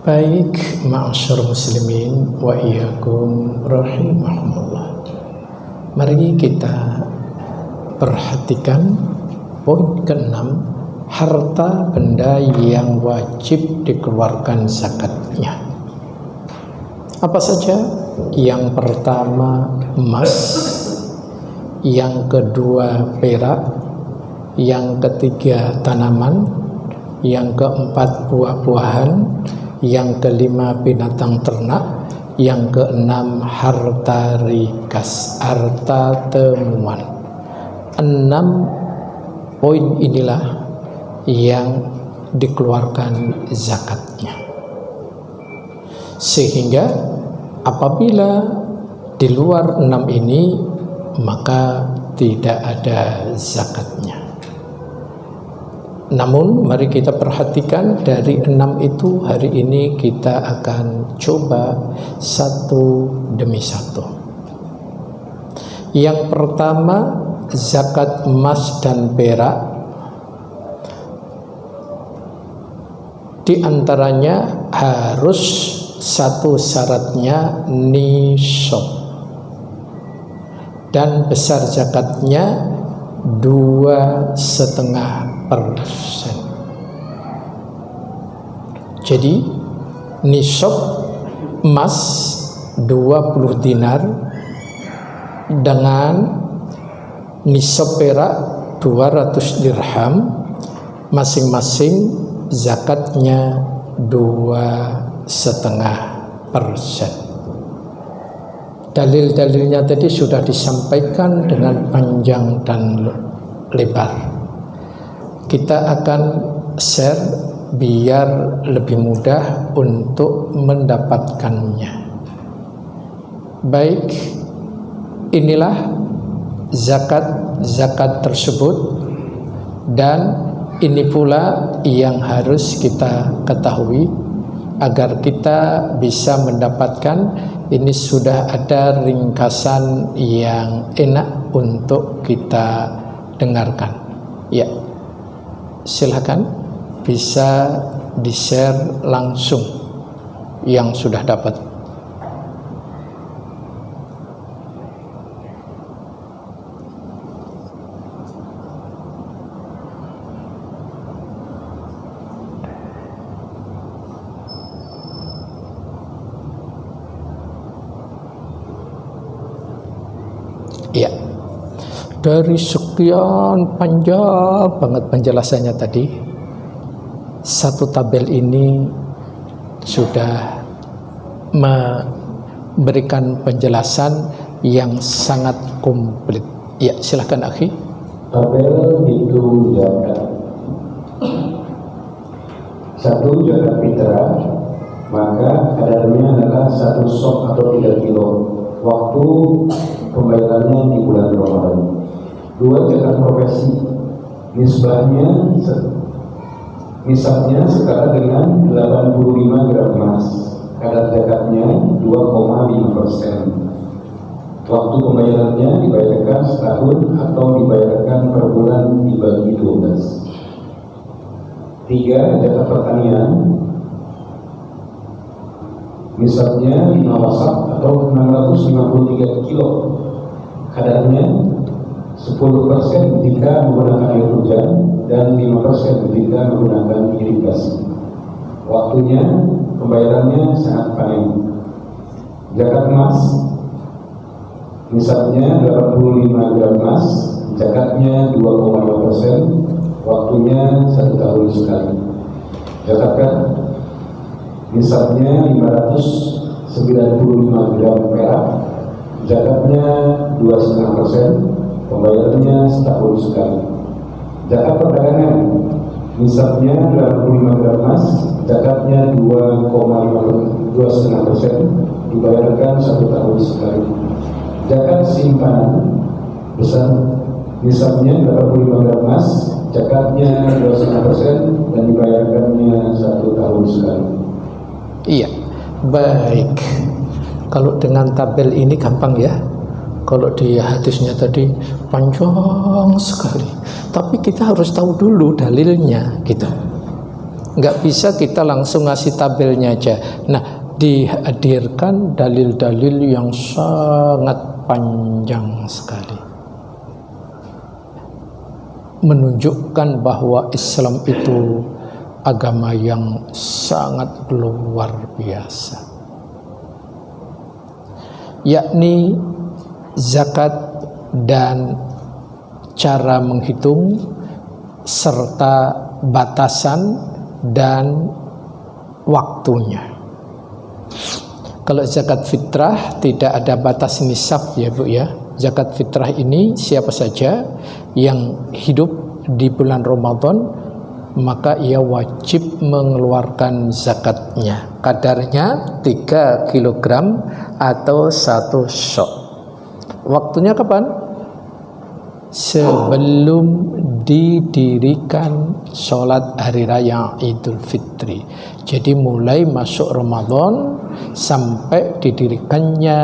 Baik, ma'asyar muslimin wa iyyakum rahimahumullah. Mari kita perhatikan poin ke-6, harta benda yang wajib dikeluarkan zakatnya. Apa saja? Yang pertama emas, yang kedua perak, yang ketiga tanaman, yang keempat buah-buahan, yang kelima binatang ternak, yang keenam harta rikas, harta temuan. 6 poin inilah yang dikeluarkan zakatnya. Sehingga apabila di luar 6 ini maka tidak ada zakatnya. Namun mari kita perhatikan dari 6 itu hari ini kita akan coba satu demi satu. Yang pertama zakat emas dan perak, di antaranya harus satu syaratnya nisab dan besar zakatnya 2,5%. Jadi nisab emas 20 dinar dengan nisab perak 200 dirham, masing-masing zakatnya 2,5%. Dalil-dalilnya tadi sudah disampaikan dengan panjang dan lebar. Kita akan share biar lebih mudah untuk mendapatkannya. Baik, inilah zakat tersebut, dan ini pula yang harus kita ketahui agar kita bisa mendapatkan. Ini sudah ada ringkasan yang enak untuk kita dengarkan. Ya, silakan bisa di-share langsung yang sudah dapat. Ya, dari sekian panjang banget penjelasannya tadi, satu tabel ini sudah memberikan penjelasan yang sangat komplit. Ya, silahkan akhi. Tabel hitung zakat. 1 zakat fitrah, maka kadarnya adalah 1 sok atau 3 kilo. Waktu pembayarannya di bulan Ramadan. 2 zakat profesi, nisabnya setara dengan 85 gram emas. Kadar zakatnya 2,5%. Waktu pembayarannya dibayarkan setahun atau dibayarkan per bulan dibagi 12. 3 zakat pertanian, nisabnya 5 wasak atau 653 kilo. Kadarnya 10% jika menggunakan air hujan dan 5% jika menggunakan irigasi. Waktunya pembayarannya sangat panen. Zakat emas, nisabnya 85 gram emas, zakatnya 2,5%, waktunya 1 tahun sekali. Zakat nisabnya 595 gram perak, zakatnya 2,5%, pembayarannya setahun sekali. Zakat perdagangan, nisabnya 85 gram emas, zakatnya 2,5%, dibayarkan 1 tahun sekali. Zakat simpanan besar, nisabnya 85 gram emas, zakatnya 2,5% dan dibayarkannya 1 tahun sekali. Iya, baik. Kalau dengan tabel ini gampang ya. Kalau di hadisnya tadi panjang sekali. Tapi kita harus tahu dulu dalilnya gitu. Nggak bisa kita langsung ngasih tabelnya aja. Nah, dihadirkan dalil-dalil yang sangat panjang sekali, menunjukkan bahwa Islam itu agama yang sangat luar biasa, yakni zakat dan cara menghitung serta batasan dan waktunya. Kalau zakat fitrah tidak ada batas nisab ya Bu ya. Zakat fitrah ini siapa saja yang hidup di bulan Ramadan maka ia wajib mengeluarkan zakatnya. Kadarnya 3 kg atau 1 sok. Waktunya kapan? Sebelum didirikan sholat hari raya Idul Fitri. Jadi mulai masuk Ramadan sampai didirikannya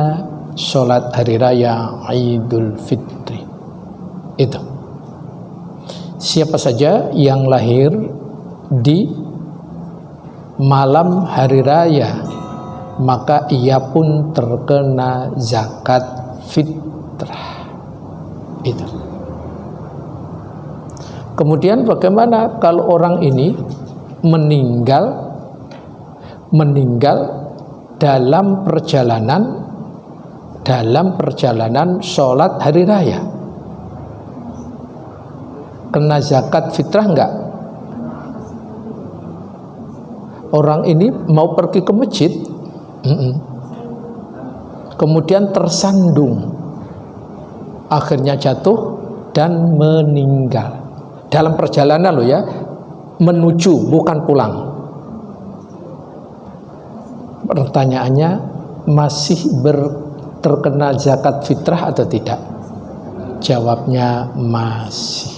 sholat hari raya Idul Fitri. Itu. Siapa saja yang lahir di malam hari raya, maka ia pun terkena zakat fitrah. Itu. Kemudian bagaimana kalau orang ini meninggal dalam perjalanan sholat hari raya? Kena zakat fitrah enggak? Orang ini mau pergi ke masjid, kemudian tersandung, akhirnya jatuh dan meninggal. Dalam perjalanan loh ya, menuju bukan pulang. Pertanyaannya, masih terkena zakat fitrah atau tidak? Jawabnya masih.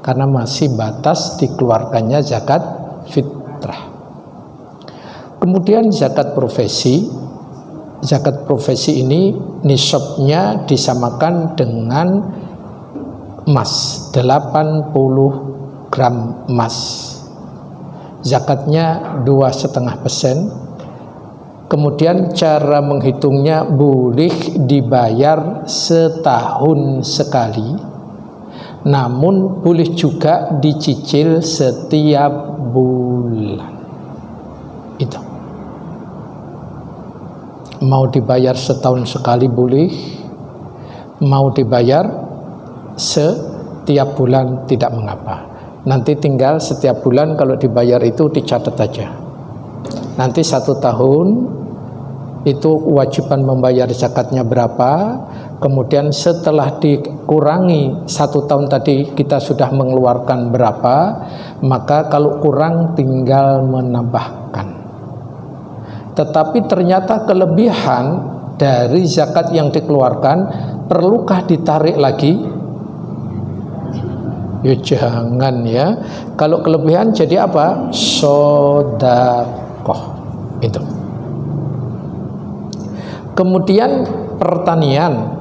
Karena masih batas dikeluarkannya zakat fitrah. Kemudian zakat profesi. Zakat profesi ini nisabnya disamakan dengan emas, 80 gram emas. Zakatnya 2,5%. Kemudian cara menghitungnya boleh dibayar setahun sekali, namun boleh juga dicicil setiap bulan. Itu. Mau dibayar setahun sekali boleh, mau dibayar setiap bulan tidak mengapa. Nanti tinggal setiap bulan kalau dibayar itu dicatat aja. Nanti 1 tahun itu kewajiban membayar zakatnya berapa. Kemudian setelah dikurangi 1 tahun tadi kita sudah mengeluarkan berapa, maka kalau kurang tinggal menambahkan. Tetapi ternyata kelebihan dari zakat yang dikeluarkan, perlukah ditarik lagi? Ya jangan ya. Kalau kelebihan jadi apa? Sedekah. Itu. Kemudian pertanian.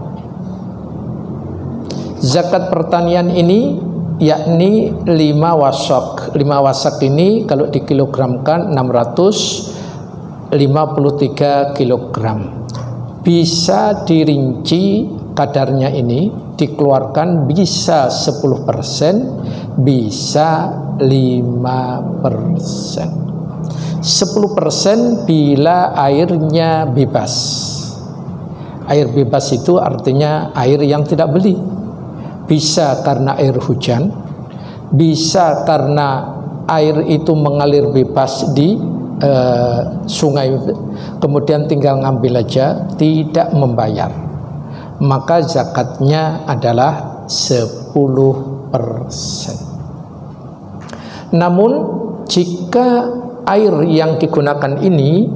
Zakat pertanian ini yakni 5 wasak. 5 wasak ini kalau dikilogramkan 653 kilogram. Bisa dirinci kadarnya ini, dikeluarkan bisa 10%, bisa 5%. 10% bila airnya bebas. Air bebas itu artinya air yang tidak beli. Bisa karena air hujan, bisa karena air itu mengalir bebas di sungai, kemudian tinggal ngambil aja, tidak membayar. Maka zakatnya adalah 10%. Namun jika air yang digunakan ini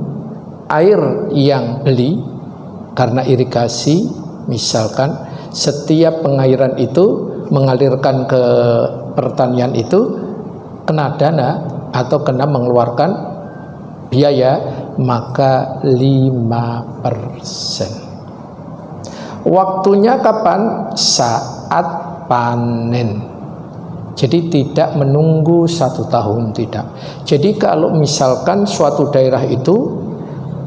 air yang beli karena irigasi, misalkan setiap pengairan itu mengalirkan ke pertanian itu kena dana atau kena mengeluarkan biaya, maka 5%. Waktunya kapan? Saat panen. Jadi tidak menunggu 1 tahun, tidak. Jadi kalau misalkan suatu daerah itu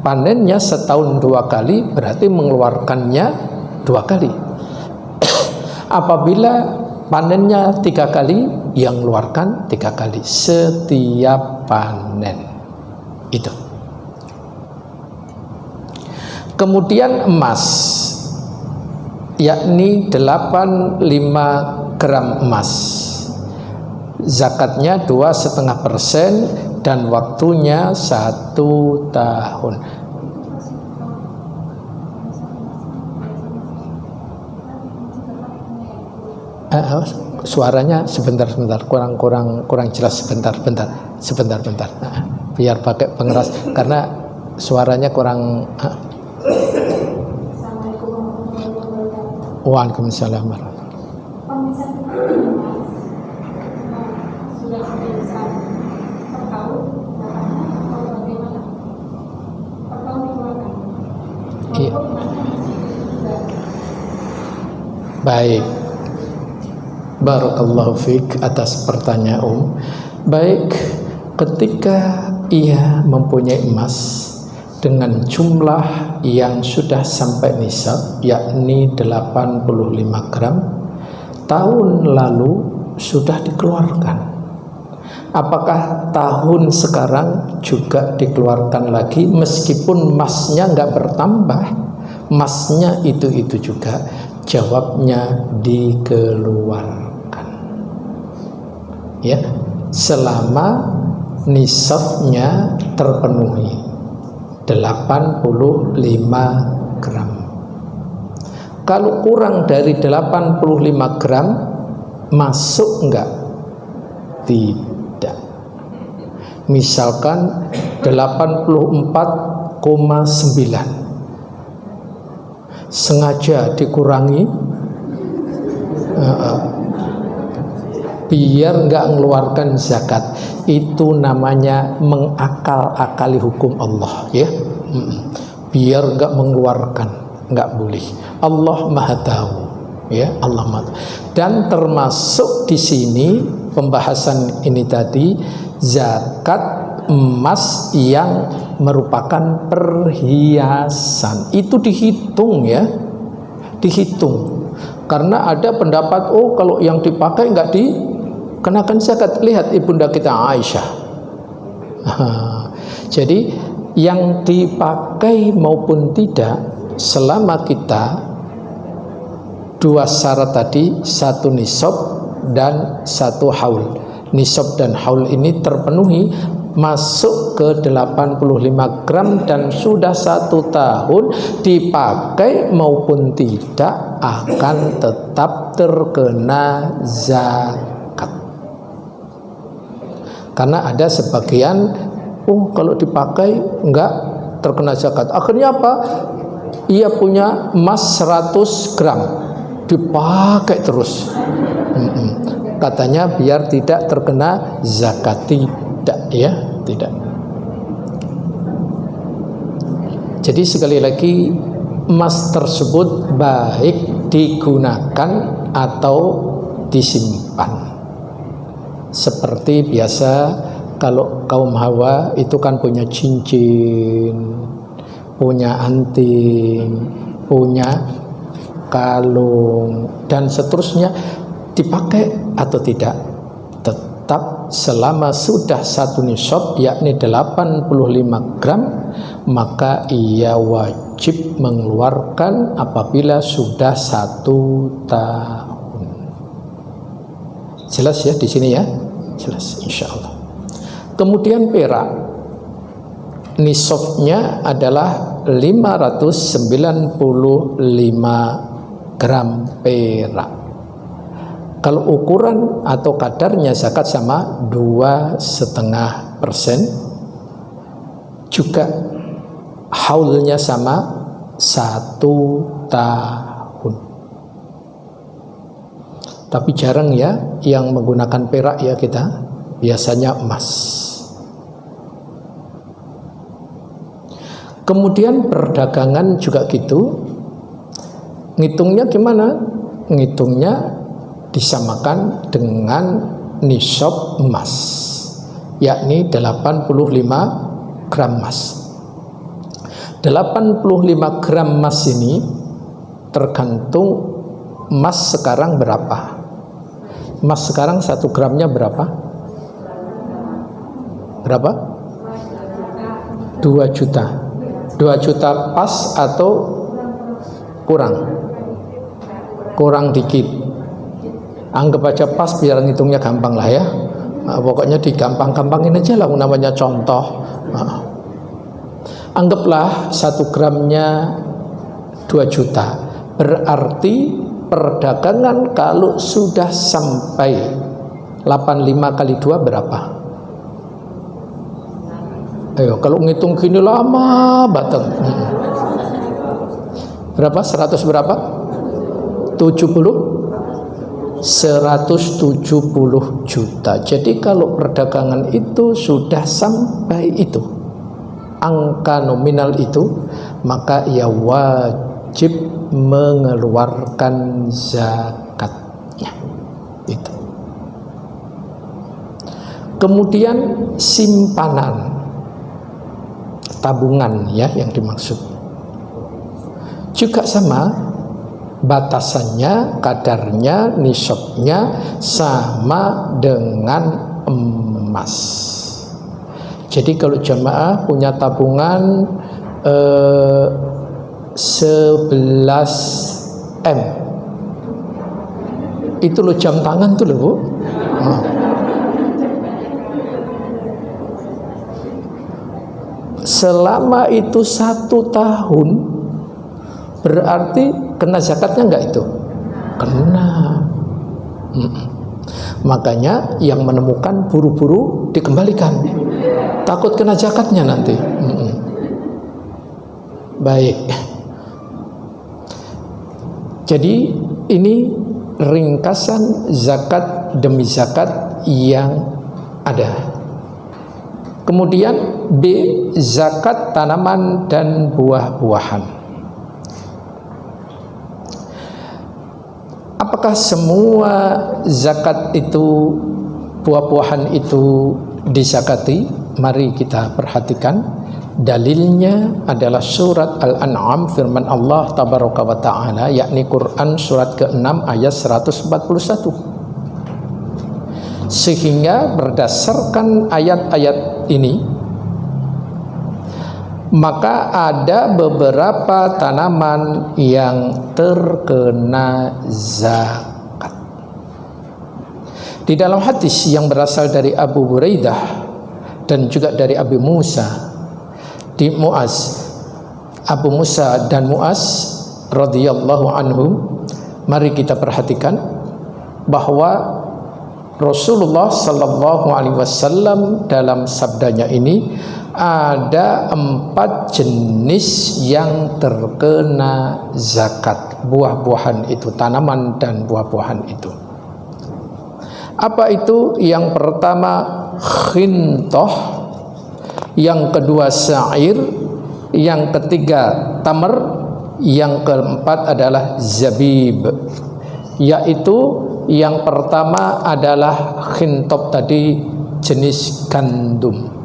panennya setahun 2 kali, berarti mengeluarkannya 2 kali. Apabila panennya 3 kali, yang mengeluarkan 3 kali setiap panen. Itu. Kemudian emas, yakni 85 gram emas. Zakatnya 2,5% dan waktunya 1 tahun. Suaranya sebentar, kurang jelas, sebentar. Biar pakai pengeras karena suaranya kurang. Waalaikumsalam. Iya. Baik. Barakallahu fiik atas pertanyaan. Baik, ketika ia mempunyai emas dengan jumlah yang sudah sampai nisab, yakni 85 gram, tahun lalu sudah dikeluarkan. Apakah tahun sekarang juga dikeluarkan lagi meskipun emasnya nggak bertambah? Emasnya itu juga. Jawabnya dikeluarkan. Ya, selama nisabnya terpenuhi 85 gram. Kalau kurang dari 85 gram masuk enggak? Tidak. Misalkan 84,9 sengaja dikurangi biar enggak mengeluarkan zakat. Itu namanya mengakal-akali hukum Allah, ya. Biar enggak mengeluarkan, enggak boleh. Allah Maha tahu, ya, Allah Maha tahu. Dan termasuk di sini pembahasan ini tadi zakat emas yang merupakan perhiasan. Itu dihitung, ya. Dihitung. Karena ada pendapat, oh kalau yang dipakai enggak dikenakan zakat. Lihat ibunda kita Aisyah. Jadi yang dipakai maupun tidak, selama kita 2 syarat tadi, 1 nisab dan 1 haul. Nisab dan haul ini terpenuhi, masuk ke 85 gram dan sudah 1 tahun, dipakai maupun tidak akan tetap terkena zakat. Karena ada sebagian, oh kalau dipakai enggak terkena zakat. Akhirnya apa? Ia punya emas 100 gram, dipakai terus. Katanya biar tidak terkena zakat. Tidak, ya, tidak. Jadi sekali lagi, emas tersebut baik digunakan atau disimpan. Seperti biasa kalau kaum Hawa itu kan punya cincin, punya anting, punya kalung dan seterusnya, dipakai atau tidak, tetap selama sudah 1 nisab yakni 85 gram, maka ia wajib mengeluarkan apabila sudah 1 tahun. Jelas ya di sini, ya? Jelas insyaallah. Kemudian perak, nisabnya adalah 595 gram perak. Kalau ukuran atau kadarnya zakat sama 2,5%, juga haulnya sama 1 tahun. Tapi jarang ya yang menggunakan perak, ya kita biasanya emas. Kemudian perdagangan juga gitu. Ngitungnya gimana? Ngitungnya disamakan dengan nisab emas, yakni 85 gram emas. 85 gram emas ini tergantung emas sekarang berapa. Emas sekarang 1 gramnya berapa? Berapa? 2 juta. 2 juta pas atau kurang? Kurang dikit. Anggap aja pas biar ngitungnya gampang lah ya. Nah, pokoknya digampang-gampangin aja lah, namanya contoh. Nah, anggaplah 1 gramnya 2 juta. Berarti perdagangan kalau sudah sampai 85 kali 2 berapa? Ayo, kalau ngitung gini lama banget. Berapa? 100 berapa? 170 juta. Jadi kalau perdagangan itu sudah sampai itu, angka nominal itu, maka ia wajib mengeluarkan zakatnya. Itu. Kemudian simpanan, tabungan ya yang dimaksud. Juga sama, batasannya, kadarnya, nisabnya sama dengan emas. Jadi kalau jamaah punya tabungan 11 M, itu lo jam tangan tuh lo Bu. Selama itu 1 tahun, berarti kena zakatnya enggak itu? Kena. Makanya yang menemukan buru-buru dikembalikan, takut kena zakatnya nanti. Baik. Jadi ini ringkasan zakat demi zakat yang ada. Kemudian B, zakat tanaman dan buah-buahan. Apakah semua zakat itu, buah-buahan itu dizakati? Mari kita perhatikan. Dalilnya adalah surat Al-An'am, firman Allah tabaraka wa ta'ala, yakni Quran surat ke-6 ayat 141. Sehingga berdasarkan ayat-ayat ini, maka ada beberapa tanaman yang terkena zakat. Di dalam hadis yang berasal dari Abu Buraidah dan juga dari Abu Musa di Muaz, Abu Musa dan Muaz radhiyallahu anhum, mari kita perhatikan bahwa Rasulullah sallallahu alaihi wasallam dalam sabdanya ini ada 4 jenis yang terkena zakat, buah-buahan itu, tanaman dan buah-buahan itu. Apa itu? Yang pertama khintah, yang kedua sa'ir, yang ketiga tamar, yang keempat adalah zabib. Yaitu yang pertama adalah khintah tadi, jenis gandum.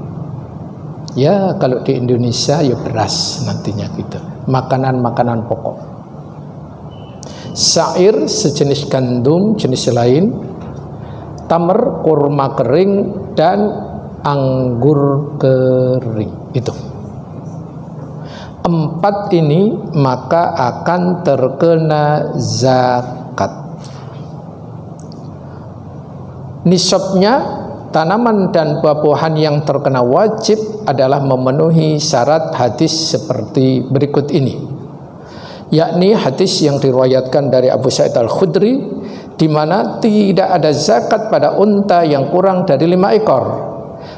Ya kalau di Indonesia ya beras nantinya gitu, makanan-makanan pokok. Sa'ir sejenis gandum, jenis lain. Tamar kurma kering dan anggur kering. Itu 4 ini maka akan terkena zakat. Nisabnya, tanaman dan buah-buahan yang terkena wajib adalah memenuhi syarat hadis seperti berikut ini, yakni hadis yang diriwayatkan dari Abu Sa'id Al-Khudri, di mana tidak ada zakat pada unta yang kurang dari 5 ekor,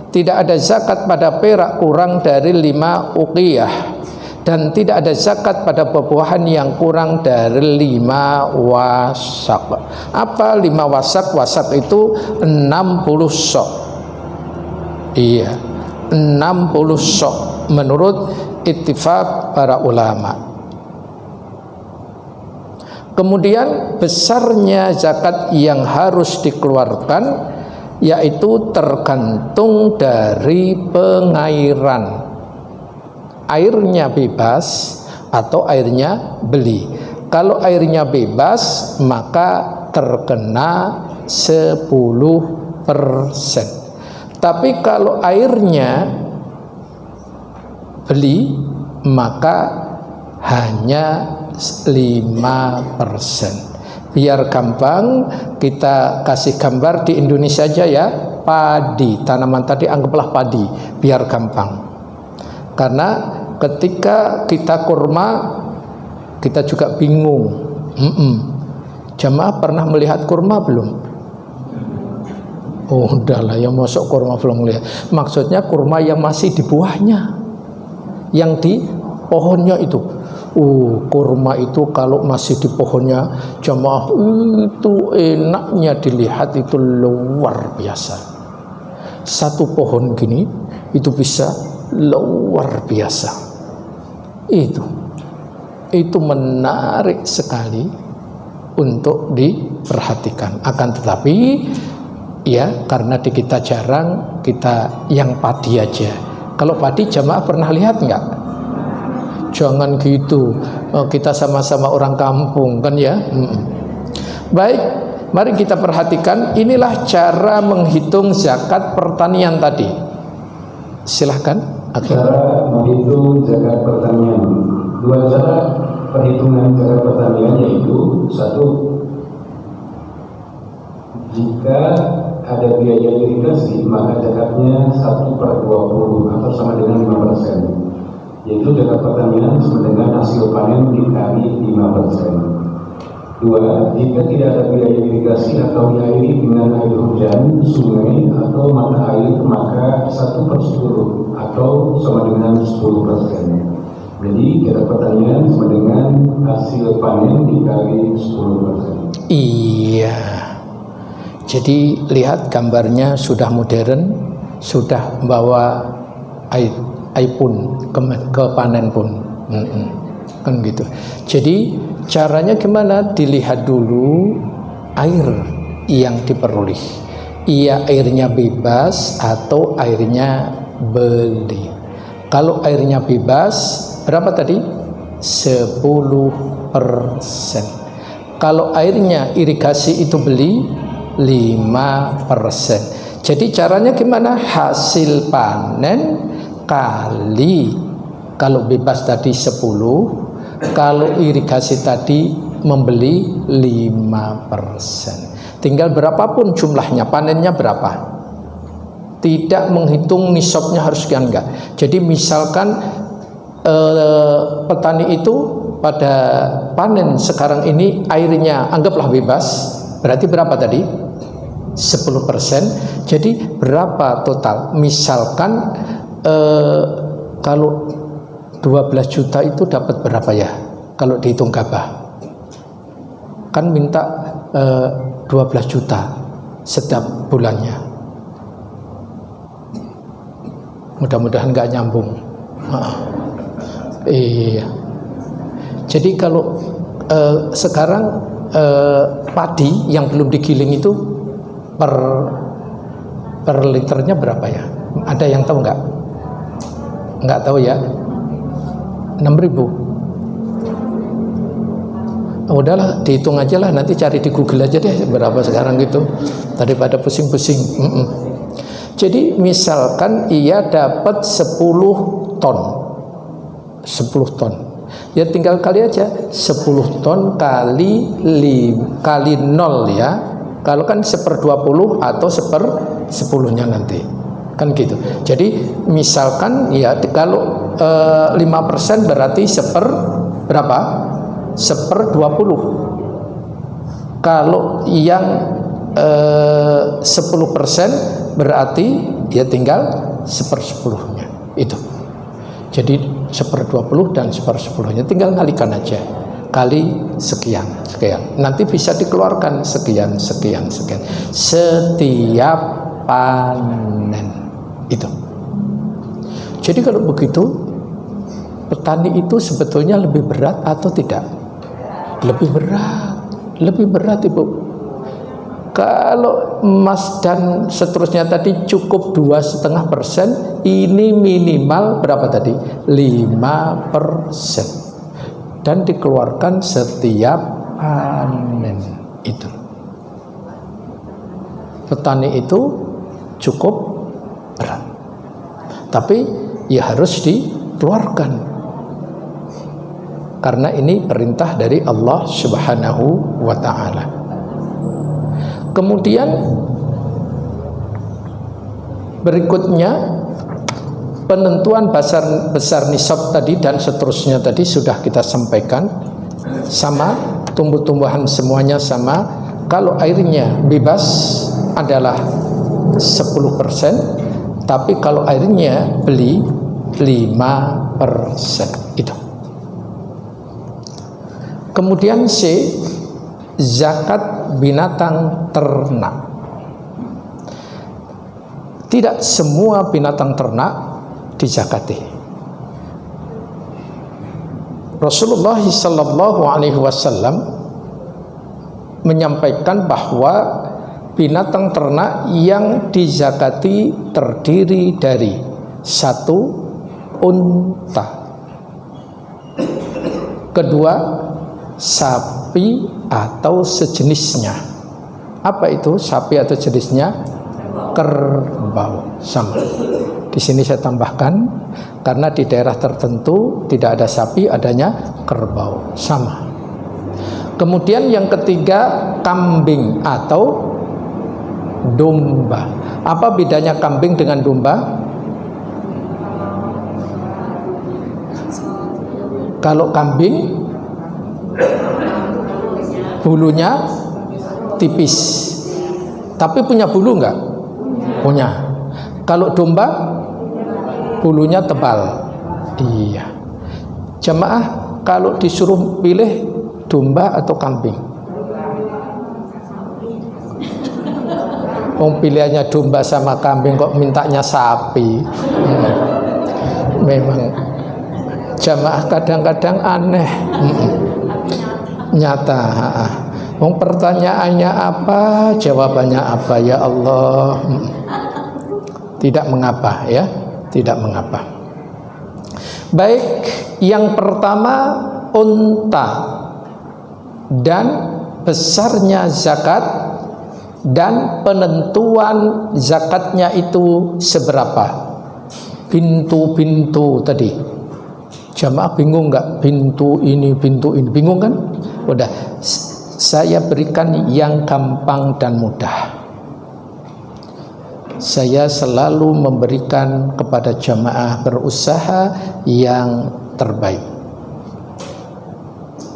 tidak ada zakat pada perak kurang dari 5 uqiyah, dan tidak ada zakat pada buah-buahan yang kurang dari 5 wasak. Apa 5 wasak? Wasak itu 60 sok. Iya, 60 sok menurut ittifaq para ulama. Kemudian besarnya zakat yang harus dikeluarkan yaitu tergantung dari pengairan. Airnya bebas atau airnya beli. Kalau airnya bebas maka terkena 10%. Tapi kalau airnya beli maka hanya 5%. Biar gampang kita kasih gambar di Indonesia aja ya. Padi, tanaman tadi anggaplah padi, biar gampang. Karena ketika kita kurma kita juga bingung. Jamaah pernah melihat kurma belum? Oh udahlah, yang masuk kurma belum melihat. Maksudnya kurma yang masih di buahnya, yang di pohonnya itu. Kurma itu kalau masih di pohonnya, jamaah itu enaknya dilihat, itu luar biasa. Satu pohon gini itu bisa luar biasa. Itu menarik sekali untuk diperhatikan. Akan tetapi ya karena di kita jarang, kita yang padi aja. Kalau padi jamaah pernah lihat nggak? Jangan gitu, kita sama-sama orang kampung kan ya. Baik, mari kita perhatikan. Inilah cara menghitung zakat pertanian tadi. Silahkan. Cara menghitung zakat pertanian. Dua cara perhitungan zakat pertanian, yaitu satu, jika ada biaya irigasi maka zakatnya 1/20 atau sama dengan 5%, yaitu zakat pertanian sama dengan hasil panen dikali 5%. Dua, jika tidak ada biaya irigasi atau diairi dengan air hujan, sungai atau mata air, maka 1/10 atau sama dengan 10%. Jadi zakat pertanian sama dengan hasil panen dikali 10%. Iya. Jadi lihat gambarnya sudah modern, sudah bawa iPhone ke panen pun. Kan gitu. Jadi caranya gimana? Dilihat dulu air yang diperoleh. Iya, airnya bebas atau airnya beli. Kalau airnya bebas berapa tadi? 10%. Kalau airnya irigasi itu beli 5%. Jadi caranya gimana? Hasil panen kali, kalau bebas tadi 10, kalau irigasi tadi membeli 5%. Tinggal berapapun jumlahnya, panennya berapa. Tidak menghitung nisabnya harus sekian, enggak. Jadi misalkan petani itu pada panen sekarang ini airnya anggaplah bebas, berarti berapa tadi? 10%. Jadi berapa total? Misalkan kalau 12 juta itu dapat berapa ya? Kalau dihitung gabah kan minta 12 juta setiap bulannya. Mudah-mudahan nggak nyambung. Iya. Jadi kalau sekarang padi yang belum digiling itu per liternya berapa ya? Ada yang tahu nggak? Nggak tahu ya? 6.000. Udahlah, dihitung aja lah, nanti cari di Google aja deh berapa sekarang gitu, daripada pusing-pusing. Jadi misalkan ia dapat 10 ton, 10 ton, ya tinggal kali aja 10 ton kali 0 ya. Kalau kan 1/20 atau 1/10-nya nanti, kan gitu. Jadi misalkan ya kalau 5% berarti berapa? 1/20. Kalau yang 10% berarti ya tinggal 1/10-nya itu. Jadi 1/20 dan 1/10-nya tinggal ngalikan aja, kali sekian. Nanti bisa dikeluarkan sekian setiap panen itu. Jadi kalau begitu petani itu sebetulnya lebih berat atau tidak? Lebih berat Ibu. Kalau emas dan seterusnya tadi cukup 2,5%, ini minimal berapa tadi? 5%. Dan dikeluarkan setiap panen. Itu. Petani itu cukup berat. Tapi ya harus dikeluarkan. Karena ini perintah dari Allah Subhanahu wa ta'ala. Kemudian berikutnya penentuan besar nisab tadi dan seterusnya tadi sudah kita sampaikan. Sama, tumbuh-tumbuhan semuanya sama. Kalau airnya bebas adalah 10%, tapi kalau airnya beli 5%. Itu. Kemudian C, zakat binatang ternak. Tidak semua binatang ternak dizakati. Rasulullah sallallahu alaihi wasallam menyampaikan bahwa binatang ternak yang dizakati terdiri dari 1, unta, kedua, sapi atau sejenisnya. Apa itu sapi atau jenisnya? Kerbau. Sama. Di sini saya tambahkan karena di daerah tertentu tidak ada sapi, adanya kerbau. Sama. Kemudian yang ketiga, kambing atau domba. Apa bedanya kambing dengan domba? Kalau kambing bulunya tipis, tapi punya bulu enggak? Punya. Kalau domba bulunya tebal. Iya. Jamaah kalau disuruh pilih domba atau kambing, pilihannya domba sama kambing kok mintanya sapi. Memang jamaah kadang-kadang aneh. Nyata. Pertanyaannya apa, jawabannya apa, ya Allah. Tidak mengapa ya, tidak mengapa. Baik, yang pertama unta dan besarnya zakat dan penentuan zakatnya itu seberapa. Pintu-pintu tadi. Jamaah bingung nggak? Pintu ini, bingung kan? Udah, saya berikan yang gampang dan mudah. Saya selalu memberikan kepada jamaah berusaha yang terbaik.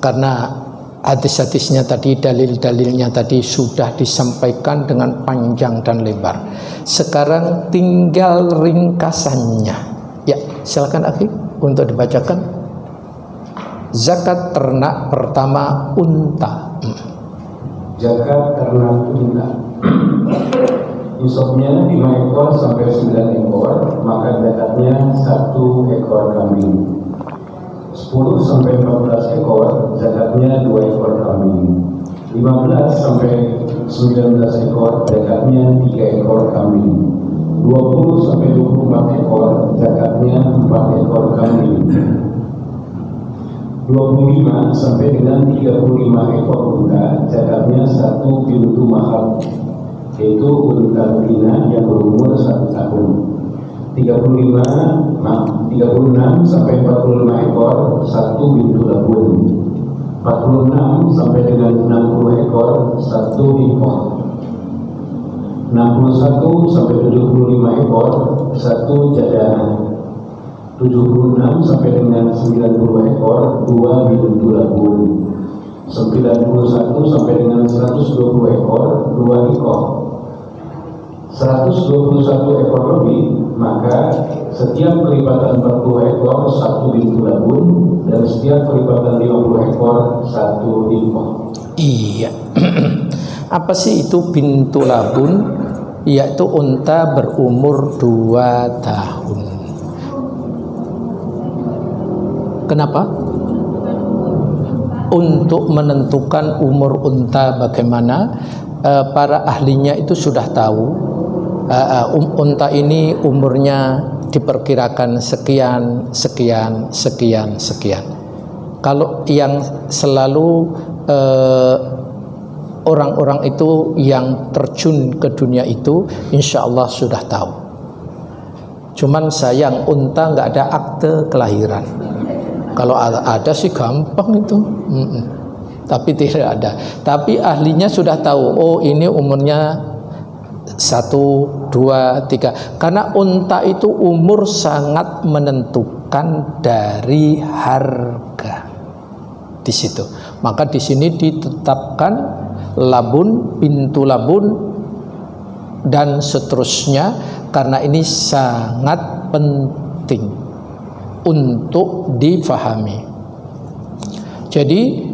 Karena hadis-hadisnya tadi, dalil-dalilnya tadi sudah disampaikan dengan panjang dan lebar. Sekarang tinggal ringkasannya. Ya, silakan akhi untuk dibacakan. Zakat ternak pertama unta. Zakat ternak unta. Nisabnya 5 ekor sampai 9 ekor, maka zakatnya 1 ekor kambing. 10 sampai 14 ekor, zakatnya 2 ekor kambing. 15 sampai 19 ekor, zakatnya 3 ekor kambing. 20 sampai 24 ekor, zakatnya 4 ekor kambing. 25 sampai dengan 35 ekor unta, zakatnya 1 pintu mahal, yaitu unta betina yang berumur 1 tahun. 36 sampai 45 ekor, 1 pintu labun. 46 sampai dengan 60 ekor, 1 ekor. 61 sampai 75 ekor, 1 jadana. 76 sampai dengan 90 ekor, 2 pintu labun. 91 sampai dengan 120 ekor, 2 ekor. 121 ekor lebih, maka setiap kelipatan 40 ekor 1 pintu labun, dan setiap kelipatan 50 ekor 1 ekor. Iya. Apa sih itu pintu labun? Yaitu unta berumur 2 tahun. Kenapa? Untuk menentukan umur unta bagaimana? para ahlinya itu sudah tahu unta ini umurnya diperkirakan sekian. Kalau yang selalu orang-orang itu yang terjun ke dunia itu insya Allah sudah tahu. Cuman sayang unta nggak ada akte kelahiran. Kalau ada sih gampang itu. Tapi tidak ada. Tapi ahlinya sudah tahu, oh ini umurnya 1, 2, 3. Karena unta itu umur sangat menentukan dari harga. Di situ. Maka di sini ditetapkan labun, pintu labun dan seterusnya karena ini sangat penting untuk difahami. Jadi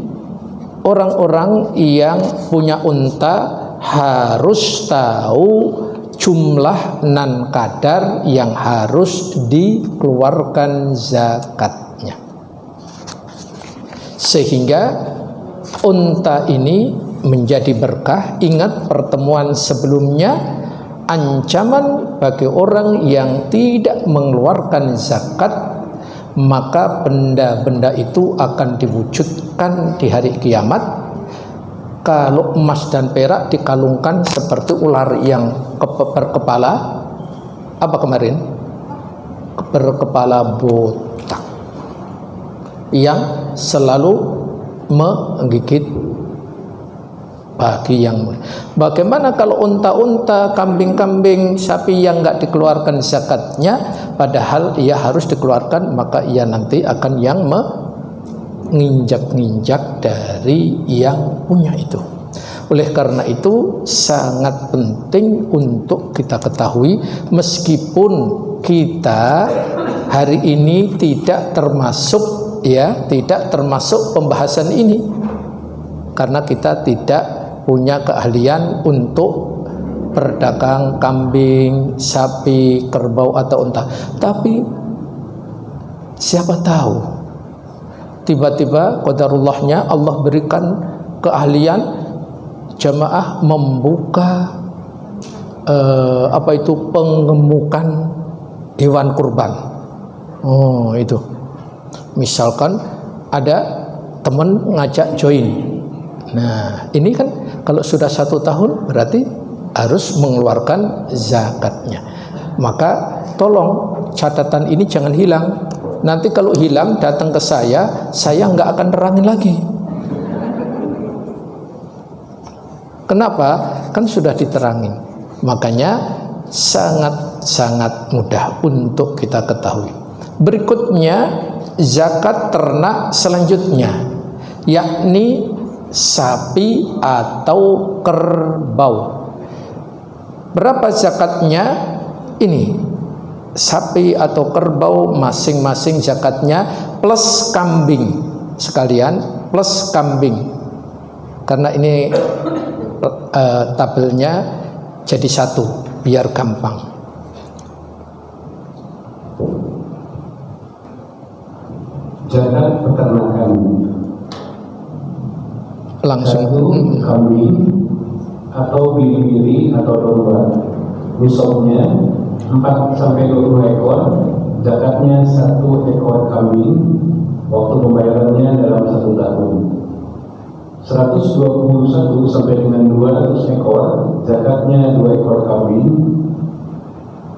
orang-orang yang punya unta harus tahu jumlah nan kadar yang harus dikeluarkan zakatnya, sehingga unta ini menjadi berkah. Ingat pertemuan sebelumnya, ancaman bagi orang yang tidak mengeluarkan zakat, maka benda-benda itu akan diwujudkan di hari kiamat. Kalau emas dan perak dikalungkan seperti ular yang berkepala apa kemarin? Berkepala botak yang selalu menggigit bagi yang mulia. Bagaimana kalau unta-unta, kambing-kambing, sapi yang enggak dikeluarkan zakatnya, padahal ia harus dikeluarkan, maka ia nanti akan yang menginjak-injak dari yang punya itu. Oleh karena itu sangat penting untuk kita ketahui, meskipun kita hari ini tidak termasuk pembahasan ini, karena kita tidak punya keahlian untuk berdagang kambing, sapi, kerbau atau unta. Tapi siapa tahu tiba-tiba qadarullahnya Allah berikan keahlian, jamaah membuka pengemukan hewan kurban. Oh, itu misalkan ada teman ngajak join. Nah, ini kan kalau sudah 1 tahun berarti harus mengeluarkan zakatnya. Maka tolong catatan ini jangan hilang. Nanti kalau hilang datang ke saya nggak akan terangin lagi. Kenapa? Kan sudah diterangin. Makanya sangat mudah untuk kita ketahui. Berikutnya zakat ternak selanjutnya, yakni sapi atau kerbau. Berapa zakatnya? Ini sapi atau kerbau masing-masing zakatnya plus kambing sekalian, plus kambing. Karena ini tabelnya jadi satu biar gampang. Zakat peternakan Langsung 1 kambing atau biri-biri atau domba, nisabnya 4-20 ekor, zakatnya 1 ekor kambing, waktu pembayarannya dalam 1 tahun. 121 sampai dengan 200 ekor, zakatnya 2 ekor kambing.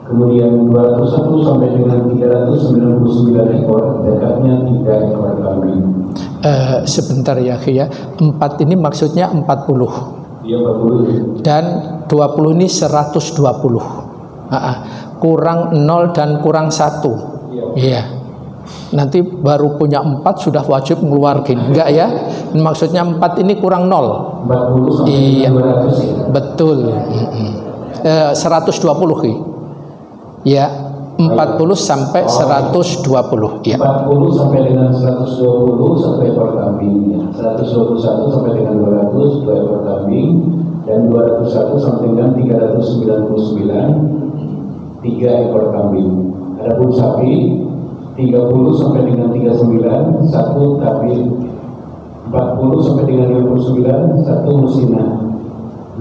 Kemudian 201 sampai dengan 399 ekor, zakatnya 3 ekor kambing. Sebentar ya, 4 ini maksudnya 40. Iya, 40. Dan 20 ini 120. Kurang 0 dan kurang 1. Iya. Nanti baru punya 4 sudah wajib ngeluarin, enggak ya? Maksudnya 4 ini kurang 0. 40 sampai Iya, 200 ya? betul. 120 ya, 40 sampai 120 ya. 40 sampai dengan 120 1 ekor kambing ya. 121 sampai dengan 200 2 ekor kambing, dan 201 sampai dengan 399 3 ekor kambing. Adapun sapi 30 sampai dengan 39 1 tabir, 40 sampai dengan 59 1 musina,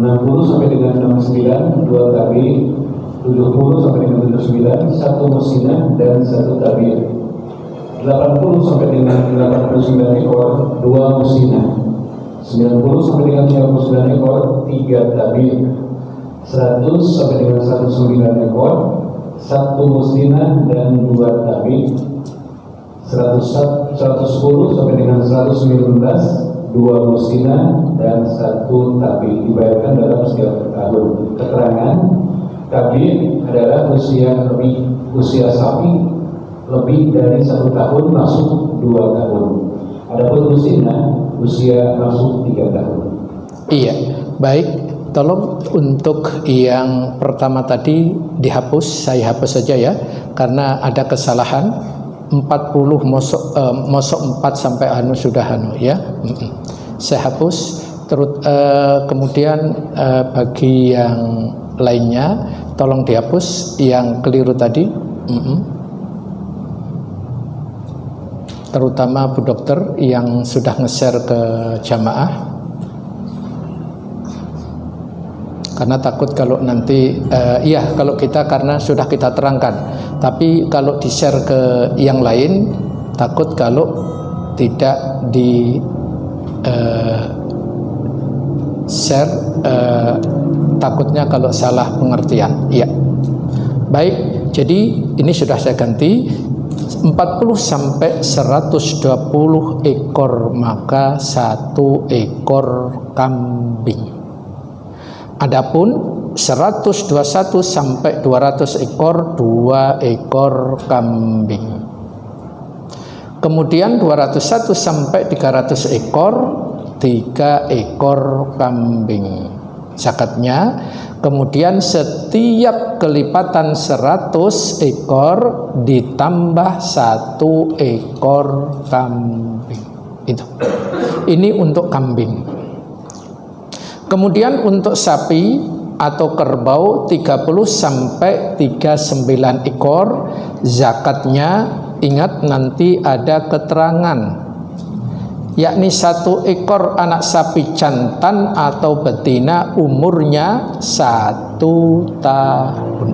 60 sampai dengan 69 2 tabir, 70 sampai dengan 79 1 musnah dan 1 tabir, 80 sampai dengan 89 ekor 2 musnah, 90 sampai dengan 99 ekor 3 tabir, 100 sampai dengan 109 ekor 1 musnah dan 2 tabir, 110 sampai dengan 119 2 musnah dan 1 tabir dibayarkan dalam setiap tahun. Keterangan tabir adalah usia sapi lebih dari 1 tahun masuk 2 tahun. Adapun musnah usia masuk 3 tahun. Iya, baik. Tolong untuk yang pertama tadi dihapus, saya hapus saja ya, karena ada kesalahan. 40 mosok 4 sampai sudah ya. Saya hapus. Kemudian bagi yang lainnya tolong dihapus yang keliru tadi. Terutama Bu Dokter yang sudah nge-share ke jamaah. Karena takut kalau nanti kalau kita karena sudah kita terangkan, tapi kalau di-share ke yang lain takut kalau tidak di share, takutnya kalau salah pengertian. Iya. Baik, jadi ini sudah saya ganti 40 sampai 120 ekor maka 1 ekor kambing. Adapun 121 sampai 200 ekor 2 ekor kambing. Kemudian 201 sampai 300 ekor 3 ekor kambing zakatnya. Kemudian setiap kelipatan 100 ekor ditambah 1 ekor kambing. Itu. Ini untuk kambing. Kemudian untuk sapi atau kerbau 30 sampai 39 ekor zakatnya, ingat nanti ada keterangan, yakni 1 ekor anak sapi jantan atau betina umurnya 1 tahun.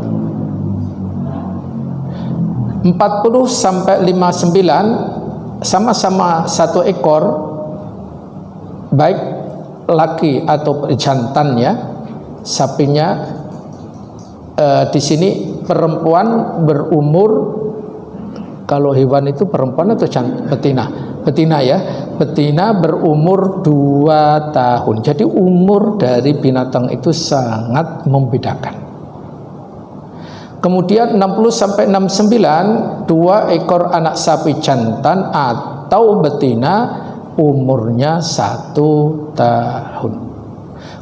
40 sampai 59 sama-sama 1 ekor, baik laki atau jantan ya, sapinya di sini perempuan berumur, kalau hewan itu perempuan atau betina? Betina ya, betina berumur 2 tahun. Jadi umur dari binatang itu sangat membedakan. Kemudian 60 sampai 69 2 ekor anak sapi jantan atau betina umurnya 1 tahun.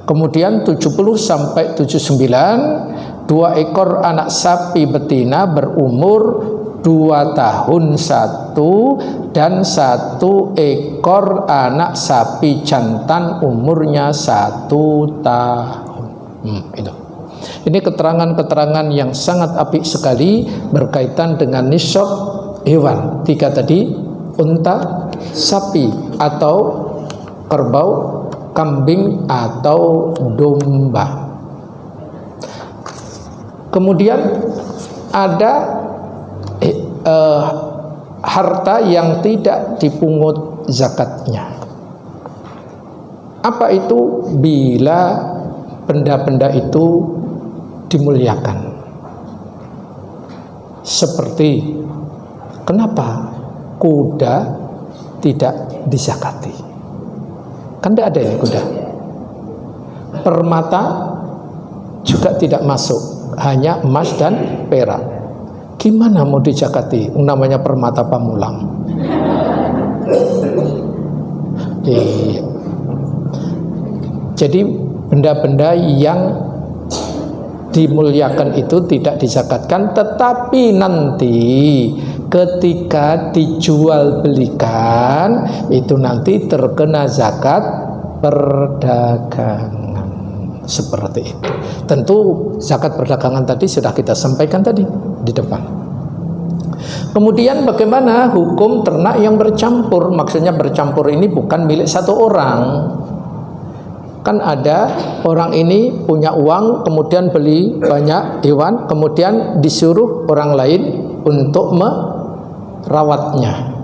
Kemudian 70 sampai 79 2 ekor anak sapi betina berumur 2 tahun 1 dan 1 ekor anak sapi jantan umurnya 1 tahun. Itu. Ini keterangan-keterangan yang sangat apik sekali berkaitan dengan nisab hewan. 3 tadi, unta, sapi atau kerbau, kambing atau domba. Kemudian ada harta yang tidak dipungut zakatnya. Apa itu? Bila benda-benda itu dimuliakan. Seperti kenapa kuda tidak dizakati? Kan tidak ada ini kuda. Permata juga tidak masuk, hanya emas dan perak. Gimana mau dizakati? Namanya permata Pamulang. Jadi benda-benda yang dimuliakan itu tidak dizakatkan, tetapi nanti ketika dijual belikan itu nanti terkena zakat perdagangan. Seperti itu. Tentu zakat perdagangan tadi sudah kita sampaikan tadi di depan. Kemudian bagaimana hukum ternak yang bercampur? Maksudnya bercampur ini bukan milik satu orang. Kan ada orang ini punya uang, kemudian beli banyak hewan, kemudian disuruh orang lain untuk merawatnya.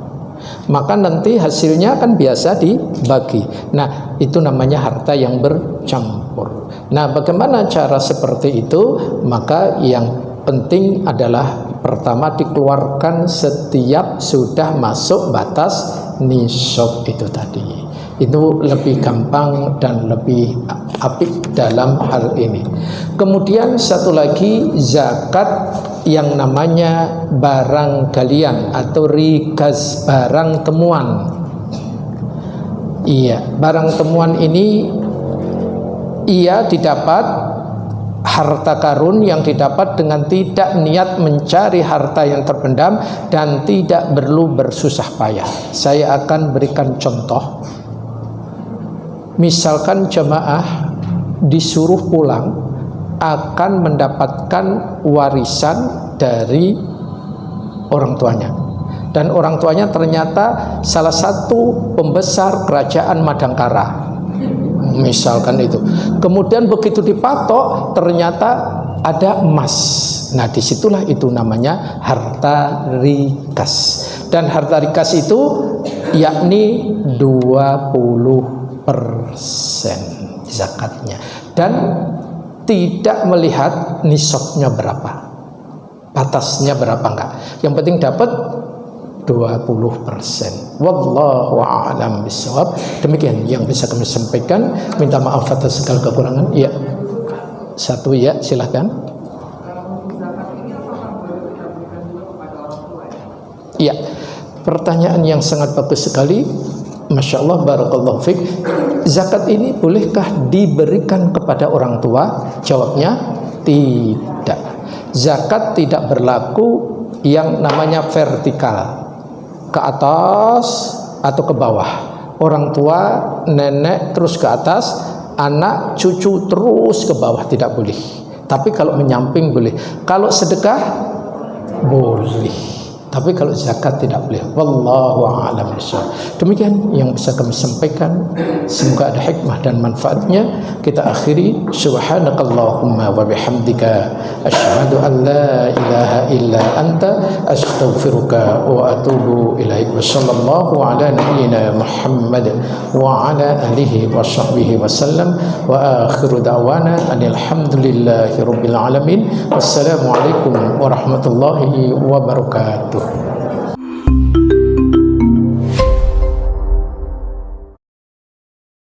Maka nanti hasilnya kan biasa dibagi. Nah, itu namanya harta yang bercampur. Nah, bagaimana cara seperti itu? Maka yang penting adalah pertama dikeluarkan setiap sudah masuk batas nisab itu tadi. Itu lebih gampang dan lebih apik dalam hal ini. Kemudian satu lagi, zakat yang namanya barang galian atau rikas, barang temuan. Iya, barang temuan ini ia didapat harta karun yang didapat dengan tidak niat mencari harta yang terpendam dan tidak perlu bersusah payah. Saya akan berikan contoh. Misalkan jemaah disuruh pulang akan mendapatkan warisan dari orang tuanya, dan orang tuanya ternyata salah satu pembesar kerajaan Madangkara, misalkan itu. Kemudian begitu dipatok ternyata ada emas. Nah, disitulah itu namanya harta rikas. Dan harta rikas itu yakni 20% zakatnya, dan tidak melihat nisabnya berapa, batasnya berapa, enggak. Yang penting dapat 20%. Wallahu a'lam bishawab. Demikian yang bisa kami sampaikan. Minta maaf atas segala kekurangan. Iya. Satu ya, silahkan. Iya. Pertanyaan yang sangat bagus sekali. Masya Allah, barakallahu fiqh. Zakat ini bolehkah diberikan kepada orang tua? Jawabnya tidak. Zakat tidak berlaku yang namanya vertikal, ke atas atau ke bawah. Orang tua, nenek terus ke atas, anak, cucu terus ke bawah, tidak boleh. Tapi kalau menyamping boleh. Kalau sedekah boleh. Tapi kalau zakat tidak boleh. Wallahu a'lam bishawab. Demikian yang bisa kami sampaikan. Semoga ada hikmah dan manfaatnya. Kita akhiri. Subhanakallahumma wa bihamdika asyhadu an la ilaha illa anta astaghfiruka wa atubu ilaik. Wa sallallahu ala nabiyyina Muhammad wa ala alihi wa sahbihi wa sallam. Wa akhiru da'wana anil hamdulillahi rabbil alamin. Wassalamu alaikum warahmatullahi wabarakatuh.